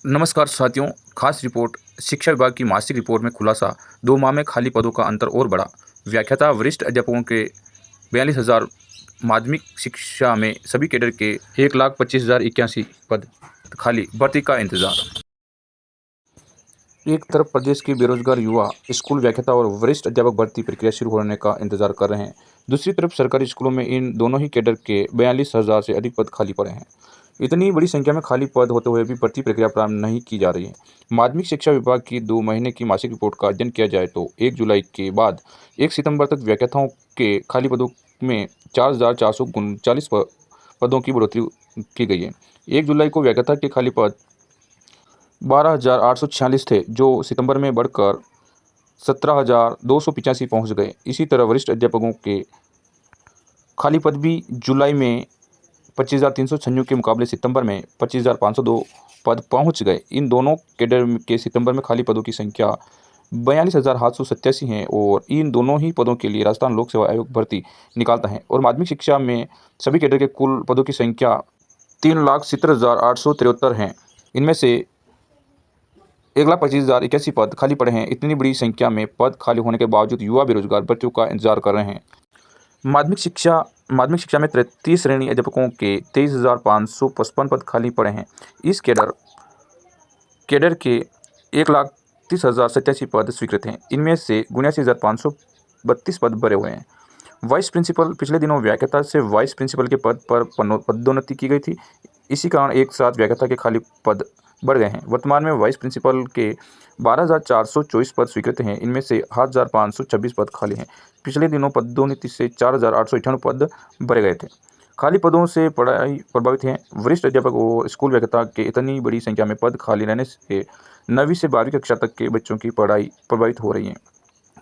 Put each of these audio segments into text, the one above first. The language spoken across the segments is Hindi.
नमस्कार साथियों। खास रिपोर्ट। शिक्षा विभाग की मासिक रिपोर्ट में खुलासा। 2 माह में खाली पदों का अंतर और बढ़ा। व्याख्याता वरिष्ठ अध्यापकों के 42,000 माध्यमिक शिक्षा में सभी कैडर के 1,25,081 पद खाली। भर्ती का इंतजार। एक तरफ प्रदेश के बेरोजगार युवा स्कूल व्याख्याता और वरिष्ठ अध्यापक भर्ती प्रक्रिया शुरू होने का इंतजार कर रहे हैं। दूसरी तरफ सरकारी स्कूलों में इन दोनों ही कैडर के 42,000 से अधिक पद खाली पड़े हैं। इतनी बड़ी संख्या में खाली पद होते हुए भी भर्ती प्रक्रिया प्रारंभ नहीं की जा रही है। माध्यमिक शिक्षा विभाग की 2 महीने की मासिक रिपोर्ट का अध्ययन किया जाए तो 1 जुलाई के बाद 1 सितंबर तक व्याख्याताओं के खाली पदों में 4,439 पदों की बढ़ोतरी की गई है। 1 जुलाई को व्याख्याता के खाली पद 12,846 थे, जो सितंबर में बढ़कर 17,285 पहुंच गए। इसी तरह वरिष्ठ अध्यापकों के खाली पद भी जुलाई में 25,396 के मुकाबले सितंबर में 25,502 पद पहुंच गए। इन दोनों कैडर के सितंबर में खाली पदों की संख्या 42,787 है और इन दोनों ही पदों के लिए राजस्थान लोक सेवा आयोग भर्ती निकालता है। और माध्यमिक शिक्षा में सभी कैडर के कुल पदों की संख्या 3,70,873 है। इनमें से 1,25,081 पद खाली पड़े हैं। इतनी बड़ी संख्या में पद खाली होने के बावजूद युवा बेरोजगार भर्तियों का इंतजार कर रहे हैं। माध्यमिक शिक्षा में तृतीय श्रेणी अध्यापकों के 23,555 पद खाली पड़े हैं। इस कैडर के 1,30,087 पद स्वीकृत हैं। इनमें से 79,532 पद भरे हुए हैं। Vice principal. पिछले दिनों व्याख्याता से वाइस प्रिंसिपल के पद पर पदोन्नति की गई थी। इसी कारण एक साथ व्याख्याता के खाली पद बढ़ गए हैं। वर्तमान में वाइस प्रिंसिपल के 12,424 पद स्वीकृत हैं। इनमें से 8,526 पद खाली हैं। पिछले दिनों पदोन्नति से 4,898 पद भरे गए थे। खाली पदों से पढ़ाई प्रभावित है। वरिष्ठ अध्यापक और स्कूल व्याख्याता के इतनी बड़ी संख्या में पद खाली रहने से 9वीं से 12वीं कक्षा तक के बच्चों की पढ़ाई प्रभावित हो रही है।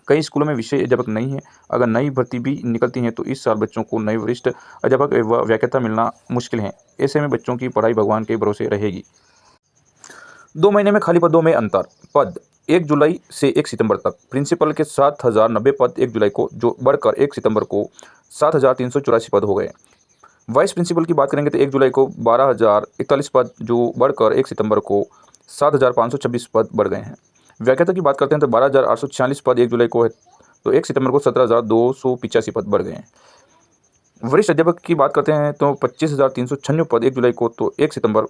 कई स्कूलों में विषय अध्यापक नहीं है। अगर नई भर्ती भी निकलती है तो इस साल बच्चों को नए वरिष्ठ अध्यापक व व्याख्याता मिलना मुश्किल है। ऐसे में बच्चों की पढ़ाई भगवान के भरोसे रहेगी। 2 महीने में खाली पदों में अंतर। पद 1 जुलाई से 1 सितंबर तक प्रिंसिपल के 7,090 पद 1 जुलाई को जो बढ़कर 1 सितंबर को 7,384 पद हो गए। वाइस प्रिंसिपल की बात करेंगे तो 1 जुलाई को 12,041 पद जो बढ़कर 1 सितंबर को 7,526 पद बढ़ गए हैं। व्याख्याता की बात करते हैं तो 12,846 पद 1 जुलाई को है तो 1 सितंबर को 17,285 पद बढ़ गए हैं। वरिष्ठ अध्यापक की बात करते हैं तो 25,396 पद 1 जुलाई को तो 1 सितंबर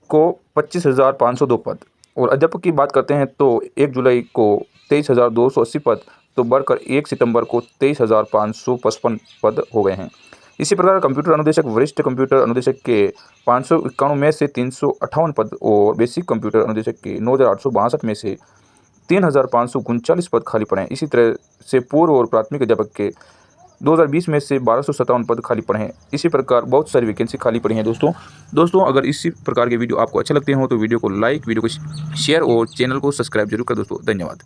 को 25,502 पद। और अध्यापक की बात करते हैं तो 1 जुलाई को 23,280 पद तो बढ़कर 1 सितंबर को 23,555 पद हो गए हैं। इसी प्रकार कंप्यूटर अनुदेशक। वरिष्ठ कंप्यूटर अनुदेशक के 591 में से 358 पद और बेसिक कंप्यूटर अनुदेशक के 9,862 में से 3,539 पद खाली पड़े हैं। इसी तरह से पूर्व और प्राथमिक अध्यापक के 2020 में से 1,257 पद खाली पड़े हैं। इसी प्रकार बहुत सारी वैकेंसी खाली पड़ी हैं। दोस्तों अगर इसी प्रकार के वीडियो आपको अच्छे लगते हो तो वीडियो को लाइक, वीडियो को शेयर और चैनल को सब्सक्राइब जरूर कर दोस्तों। धन्यवाद।